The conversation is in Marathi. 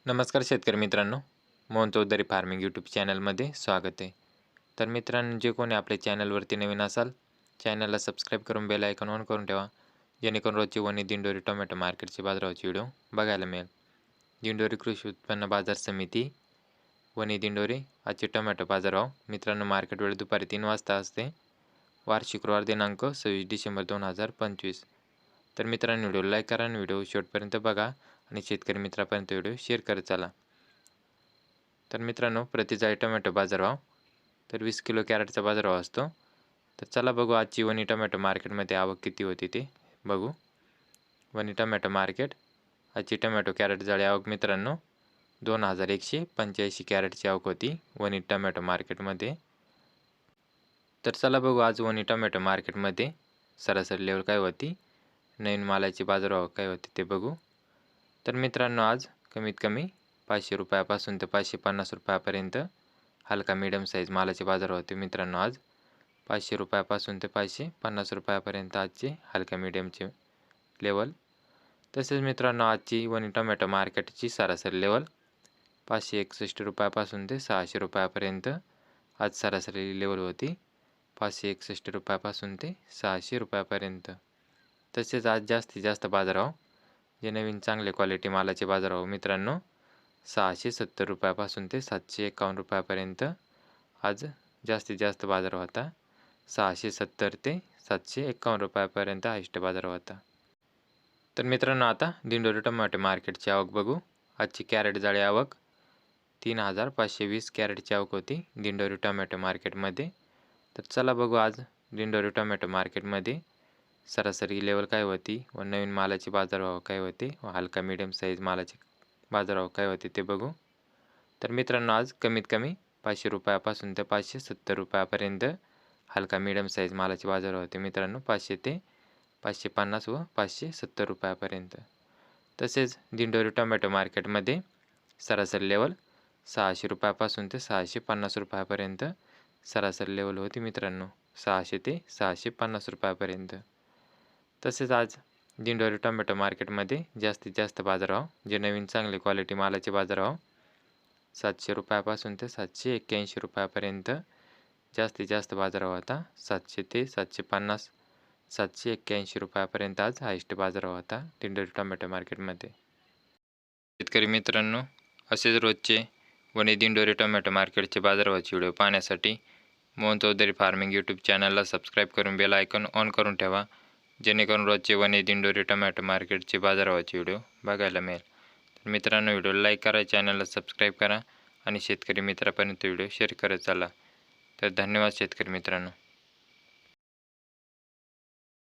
नमस्कार शेतकरी मित्रांनो, मोहन चौधरी फार्मिंग यूट्यूब चॅनलमध्ये स्वागत आहे. तर मित्रांनो, जे कोणी आपल्या चॅनलवरती नवीन असाल, चॅनलला सबस्क्राईब करून बेल आयकॉन ऑन करून ठेवा, जेणेकरून रोजची वनी दिंडोरी टोमॅटो मार्केटचे बाजाराचे व्हिडिओ बघायला मिळेल. दिंडोरी कृषी उत्पन्न बाजार समिती, वनी दिंडोरी. आजचे टोमॅटो बाजारभाव मित्रांनो, मार्केट वेळ दुपारी 3 वाजता असते. वार शुक्रवार दिनांक 26 डिसेंबर 2025. तर मित्रांनो, व्हिडिओ लाईक करा आणि व्हिडिओ शेवटपर्यंत बघा आणि शेतकरी मित्रापर्यंत व्हिडिओ शेअर करत चला. तर मित्रांनो, प्रति जाळी टोमॅटो बाजारभाव तर 20 किलो कॅरेटचा बाजारभाव असतो. तर चला बघू आजची वनी टोमॅटो मार्केटमध्ये आवक किती होती ते बघू. वनी टोमॅटो मार्केट, आजची टोमॅटो कॅरेट जाळी आवक मित्रांनो 2185 कॅरेटची आवक होती वनी टोमॅटो मार्केटमध्ये. तर चला बघू आज वनी टोमॅटो मार्केटमध्ये सरासरी लेवल काय होती, नवीन मालाची बाजारभाव काय होते ते बघू. तर मित्रांनो, आज कमीत कमी 500 रुपयापासून ते 550 रुपयापर्यंत हलका मीडियम साईज मालाचे बाजार होते मित्रांनो. आज 500 रुपयापासून ते 550 रुपयापर्यंत आजचे हलका मीडियमचे लेवल. तसेच मित्रांनो, आजची वनी टोमॅटो मार्केटची सरासरी लेवल 561 रुपयापासून ते 600 रुपयापर्यंत आज सरासरी लेवल होती. 561 रुपयापासून ते 600 रुपयापर्यंत. तसेच आज जास्तीत जास्त बाजारभाव, जे नवीन चांगले क्वालिटी मालाचे बाजारभाव मित्रांनो 670 रुपयापासून ते 751 रुपयापर्यंत आज जास्तीत जास्त बाजार होता. 670 ते 751 रुपयापर्यंत हायस्ट बाजार होता. तर मित्रांनो, आता दिंडोरी टोमॅटो मार्केटची आवक बघू. आजची कॅरेट जाळी आवक 3520 कॅरेटची आवक होती दिंडोरी टोमॅटो मार्केटमध्ये. तर चला बघू आज दिंडोरी टोमॅटो मार्केटमध्ये सरासरी लेवल काय होती व नवीन मालाचे बाजारभाव काय होते व हलका मीडियम साईज मालाचे बाजारभाव काय होते ते बघू. तर मित्रांनो, आज कमीत कमी 500 रुपयापासून ते 570 रुपयापर्यंत हलका मीडियम साईज मालाचे बाजार होते मित्रांनो. 500 ते 550 व 570 रुपयापर्यंत. तसेच दिंडोरी टोमॅटो मार्केटमध्ये सरासरी लेवल 600 रुपयापासून ते 650 रुपयापर्यंत सरासरी लेवल होती मित्रांनो. 600 ते 650 रुपयापर्यंत. तसेच आज दिंडोरी टोमॅटो मार्केटमध्ये जास्तीत जास्त बाजारभाव, जे नवीन चांगले क्वालिटी मालाचे बाजारभाव 700 रुपयापासून ते 781 रुपयापर्यंत जास्तीत जास्त बाजारभाव होता. 700 ते 750, 781 रुपयापर्यंत आज हायस्ट बाजारभाव होता दिंडोरी टोमॅटो मार्केटमध्ये. शेतकरी मित्रांनो, असेच रोजचे वनी दिंडोरी टोमॅटो मार्केटचे बाजारभावाचे व्हिडिओ पाहण्यासाठी मोहन चौधरी फार्मिंग यूट्यूब चॅनलला सबस्क्राईब करून बेल आयकॉन ऑन करून ठेवा, जेणेकरून रोजचे वनी दिंडोरी टोमॅटो मार्केटचे बाजारभावाचे व्हिडिओ बघायला मिळेल. तर मित्रांनो, व्हिडिओ लाईक करा, चॅनलला सबस्क्राईब करा आणि शेतकरी मित्रापर्यंत व्हिडिओ शेअर करत चला. तर धन्यवाद शेतकरी मित्रांनो.